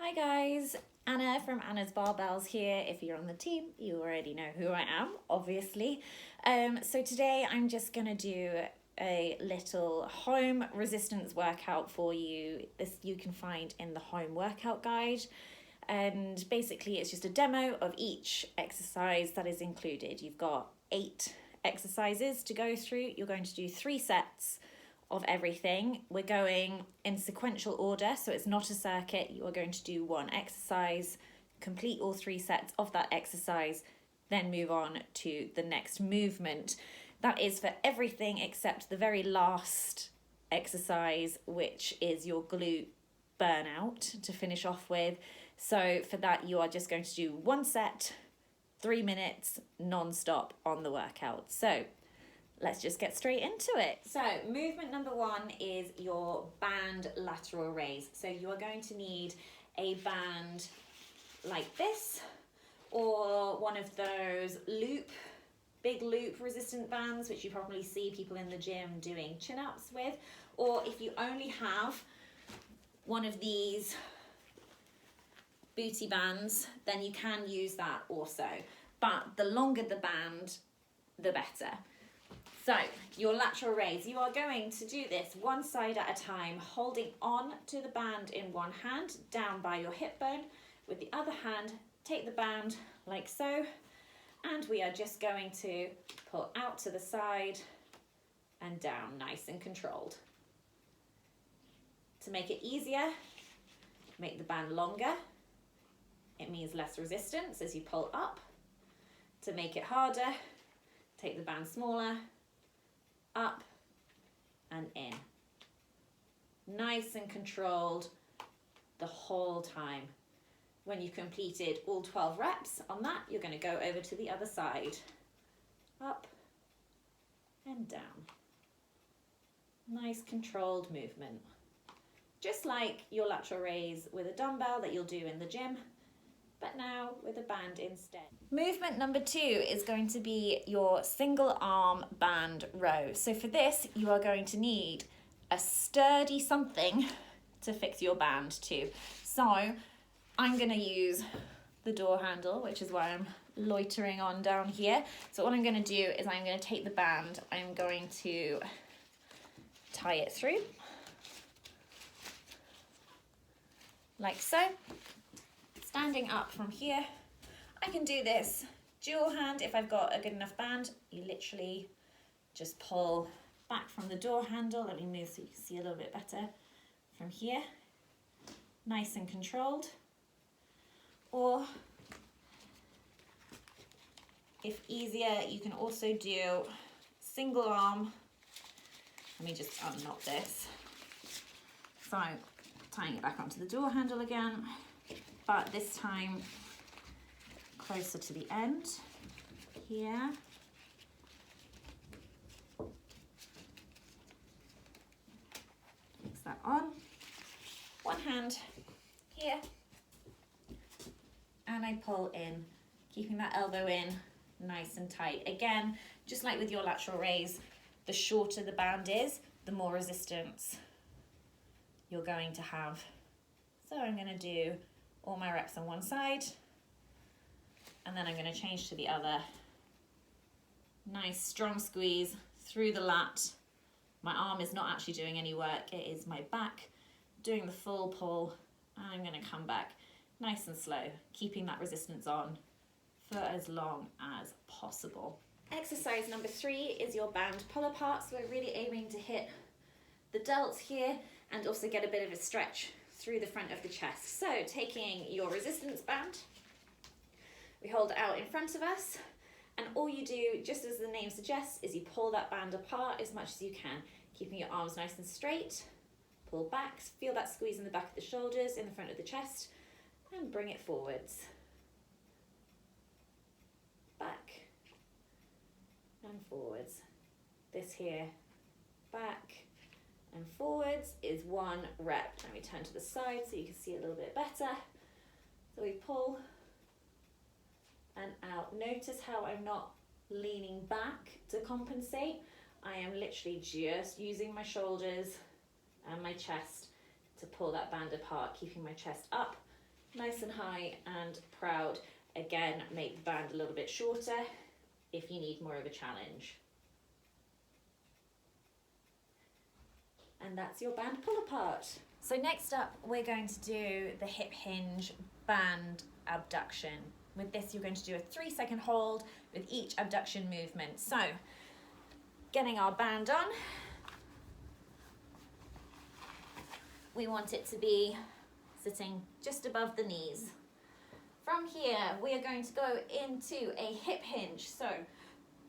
Hi guys, Anna from Anna's BarBelles here. If you're on the team, you already know who I am, obviously. So today I'm just gonna do a little home resistance workout for you. This you can find in the home workout guide. And basically it's just a demo of each exercise that is included. You've got 8 exercises to go through. You're going to do 3 sets of everything. We're going in sequential order, so it's not a circuit. You are going to do one exercise, complete all 3 sets of that exercise, then move on to the next movement. That is for everything except the very last exercise, which is your glute burnout to finish off with. So for that, you are just going to do 1 set, 3 minutes, non-stop on the workout. So let's just get straight into it. So movement number 1 is your band lateral raise. So you are going to need a band like this, or one of those big loop resistant bands, which you probably see people in the gym doing chin-ups with. Or if you only have one of these booty bands, then you can use that also. But the longer the band, the better. So your lateral raise, you are going to do this one side at a time, holding on to the band in one hand, down by your hip bone. With the other hand, take the band like so, and we are just going to pull out to the side and down, nice and controlled. To make it easier, make the band longer. It means less resistance as you pull up. To make it harder, take the band smaller, up and in. Nice and controlled the whole time. When you've completed all 12 reps on that, you're going to go over to the other side. Up and down. Nice controlled movement. Just like your lateral raise with a dumbbell that you'll do in the gym, but now with a band instead. Movement number 2 is going to be your single arm band row. So for this, you are going to need a sturdy something to fix your band to. So I'm going to use the door handle, which is why I'm loitering on down here. So what I'm going to do is I'm going to take the band, I'm going to tie it through, like so. Standing up from here, I can do this dual hand if I've got a good enough band. You literally just pull back from the door handle. Let me move so you can see a little bit better from here. Nice and controlled. Or if easier, you can also do single arm. Let me just unknot this. So I'm tying it back onto the door handle again, but this time closer to the end here. Fix that on. One hand here, and I pull in, keeping that elbow in nice and tight. Again, just like with your lateral raise, the shorter the band is, the more resistance you're going to have. So I'm going to do all my reps on one side, and then I'm going to change to the other. Nice strong squeeze through the lat. My arm is not actually doing any work, it is my back doing the full pull, and I'm going to come back nice and slow, keeping that resistance on for as long as possible. Exercise number 3 is your band pull apart. So we're really aiming to hit the delts here and also get a bit of a stretch through the front of the chest. So taking your resistance band, we hold it out in front of us, and all you do, just as the name suggests, is you pull that band apart as much as you can, keeping your arms nice and straight. Pull back, feel that squeeze in the back of the shoulders, in the front of the chest, and bring it forwards. Back and forwards. This here, back and forwards, is 1 rep. Let me turn to the side so you can see a little bit better. So we pull and out. Notice how I'm not leaning back to compensate. I am literally just using my shoulders and my chest to pull that band apart, keeping my chest up nice and high and proud. Again, make the band a little bit shorter if you need more of a challenge. And that's your band pull apart. So next up, we're going to do the hip hinge band abduction. With this, you're going to do a 3-second hold with each abduction movement. So, getting our band on, we want it to be sitting just above the knees. From here, we are going to go into a hip hinge. So,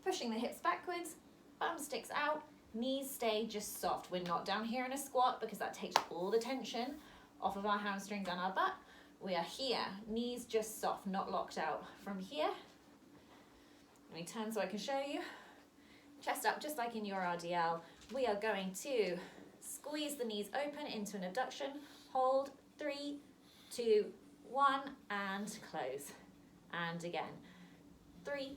pushing the hips backwards, bum sticks out, knees stay just soft. We're not down here in a squat because that takes all the tension off of our hamstrings and our butt. We are here, knees just soft, not locked out. From here, let me turn so I can show you. Chest up, just like in your RDL. We are going to squeeze the knees open into an abduction. Hold, 3, 2, 1, and close. And again, 3,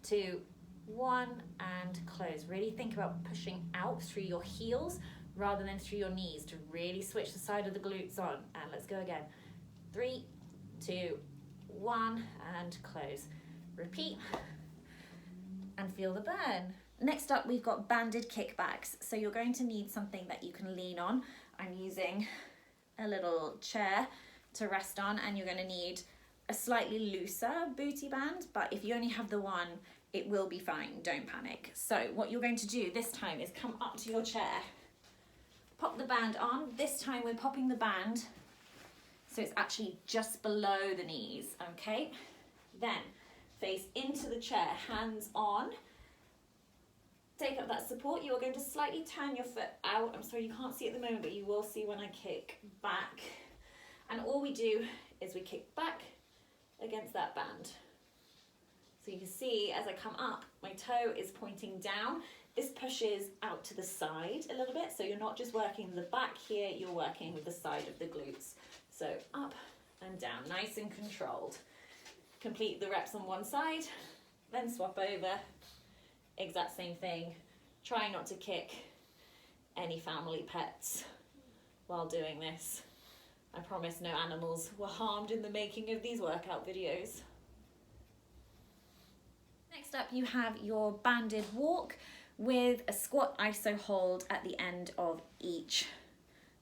2, 1, and close. Really think about pushing out through your heels rather than through your knees to really switch the side of the glutes on. And let's go again. 3, 2, 1, and close. Repeat and feel the burn. Next up, we've got banded kickbacks. So you're going to need something that you can lean on. I'm using a little chair to rest on, and you're going to need a slightly looser booty band, but if you only have the one, it will be fine, don't panic. So what you're going to do this time is come up to your chair, pop the band on. This time we're popping the band so it's actually just below the knees, okay? Then face into the chair, hands on. Take up that support. You are going to slightly turn your foot out. I'm sorry you can't see at the moment, but you will see when I kick back. And all we do is we kick back against that band. So you can see as I come up, my toe is pointing down. This pushes out to the side a little bit. So you're not just working the back here, you're working with the side of the glutes. So up and down, nice and controlled. Complete the reps on one side, then swap over. Exact same thing. Try not to kick any family pets while doing this. I promise no animals were harmed in the making of these workout videos. Next up, you have your banded walk with a squat iso hold at the end of each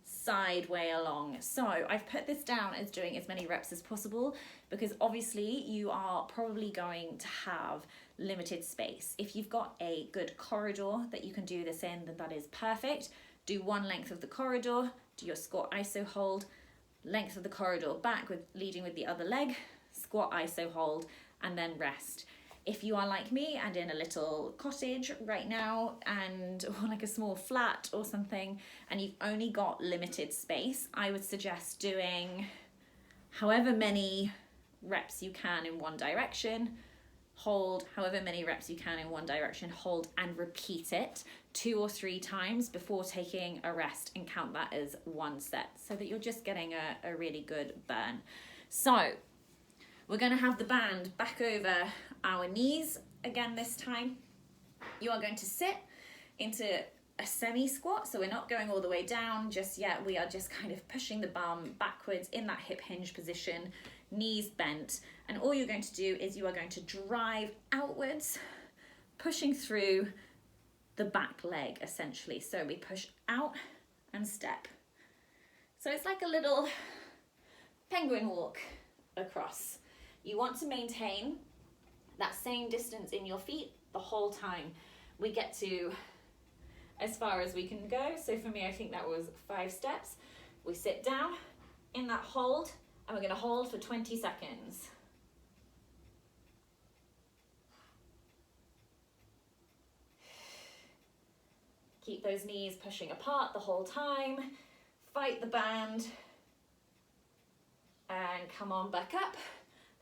side way along. So I've put this down as doing as many reps as possible because obviously you are probably going to have limited space. If you've got a good corridor that you can do this in, then that is perfect. Do one length of the corridor, do your squat iso hold, length of the corridor back with leading with the other leg, squat iso hold, and then rest. If you are like me and in a little cottage right now or like a small flat or something and you've only got limited space, I would suggest doing however many reps you can in one direction, hold however many reps you can in one direction, hold and repeat it 2 or 3 times before taking a rest and count that as one set so that you're just getting a really good burn. So we're going to have the band back over our knees again this time. You are going to sit into a semi-squat, so we're not going all the way down just yet. We are just kind of pushing the bum backwards in that hip hinge position, knees bent, and all you're going to do is you are going to drive outwards, pushing through the back leg essentially. So we push out and step. So it's like a little penguin walk across. You want to maintain that same distance in your feet the whole time. We get to as far as we can go. So for me, I think that was 5 steps. We sit down in that hold and we're going to hold for 20 seconds. Keep those knees pushing apart the whole time. Fight the band and come on back up.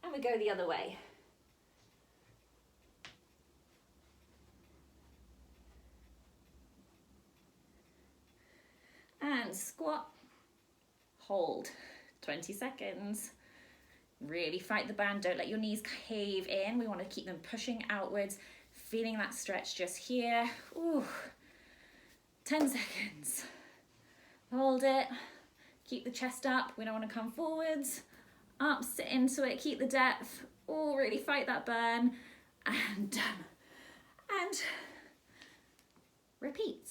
And we go the other way. And squat, hold, 20 seconds. Really fight the band, don't let your knees cave in. We want to keep them pushing outwards, feeling that stretch just here. Ooh. 10 seconds. Hold it, keep the chest up. We don't want to come forwards. Up, sit into it, keep the depth. Oh, really fight that burn. And done. And repeat.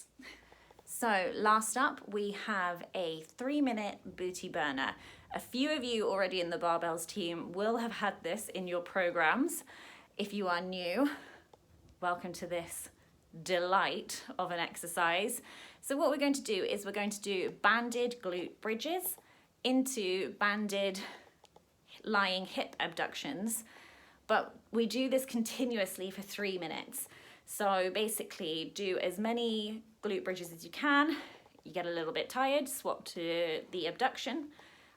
So last up, we have a 3-minute booty burner. A few of you already in the BarBelles team will have had this in your programs. If you are new, welcome to this delight of an exercise. So what we're going to do is we're going to do banded glute bridges into banded lying hip abductions, but we do this continuously for 3 minutes. So basically do as many glute bridges as you can. You get a little bit tired, swap to the abduction,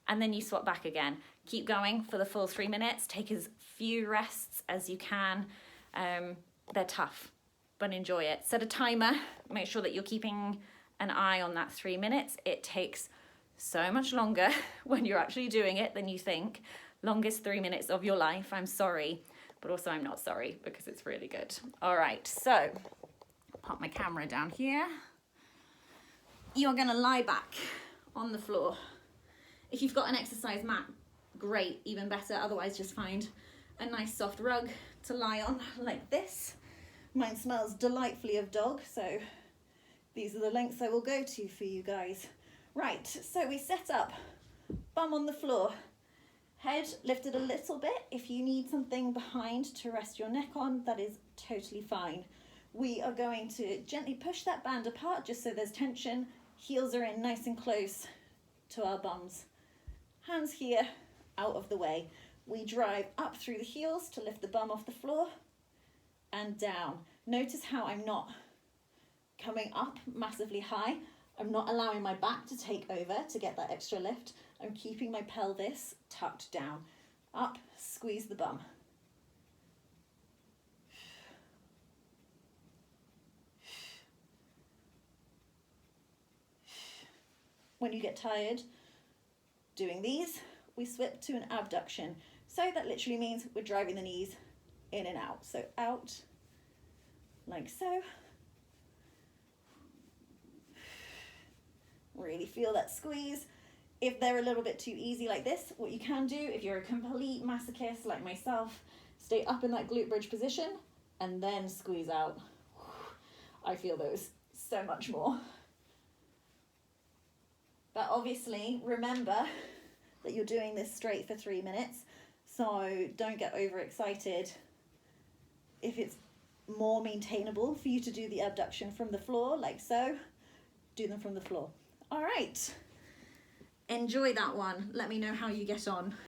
and then you swap back again. Keep going for the full 3 minutes. Take as few rests as you can. They're tough, but enjoy it. Set a timer. Make sure that you're keeping an eye on that 3 minutes. It takes so much longer when you're actually doing it than you think. Longest 3 minutes of your life. I'm sorry, but also I'm not sorry because it's really good. All right, so pop my camera down here. You're gonna lie back on the floor. If you've got an exercise mat, great, even better. Otherwise, just find a nice soft rug to lie on like this. Mine smells delightfully of dog, so these are the lengths I will go to for you guys. Right, so we set up, bum on the floor, head lifted a little bit. If you need something behind to rest your neck on, that is totally fine. We are going to gently push that band apart just so there's tension. Heels are in nice and close to our bums. Hands here, out of the way. We drive up through the heels to lift the bum off the floor and down. Notice how I'm not coming up massively high. I'm not allowing my back to take over to get that extra lift. I'm keeping my pelvis tucked down. Up, squeeze the bum. When you get tired doing these, we swip to an abduction. So that literally means we're driving the knees in and out. So out, like so. Really feel that squeeze. If they're a little bit too easy like this, what you can do, if you're a complete masochist like myself, stay up in that glute bridge position and then squeeze out. I feel those so much more. But obviously, remember that you're doing this straight for 3 minutes, so don't get overexcited. If it's more maintainable for you to do the abduction from the floor, like so, do them from the floor. All right, enjoy that one. Let me know how you get on.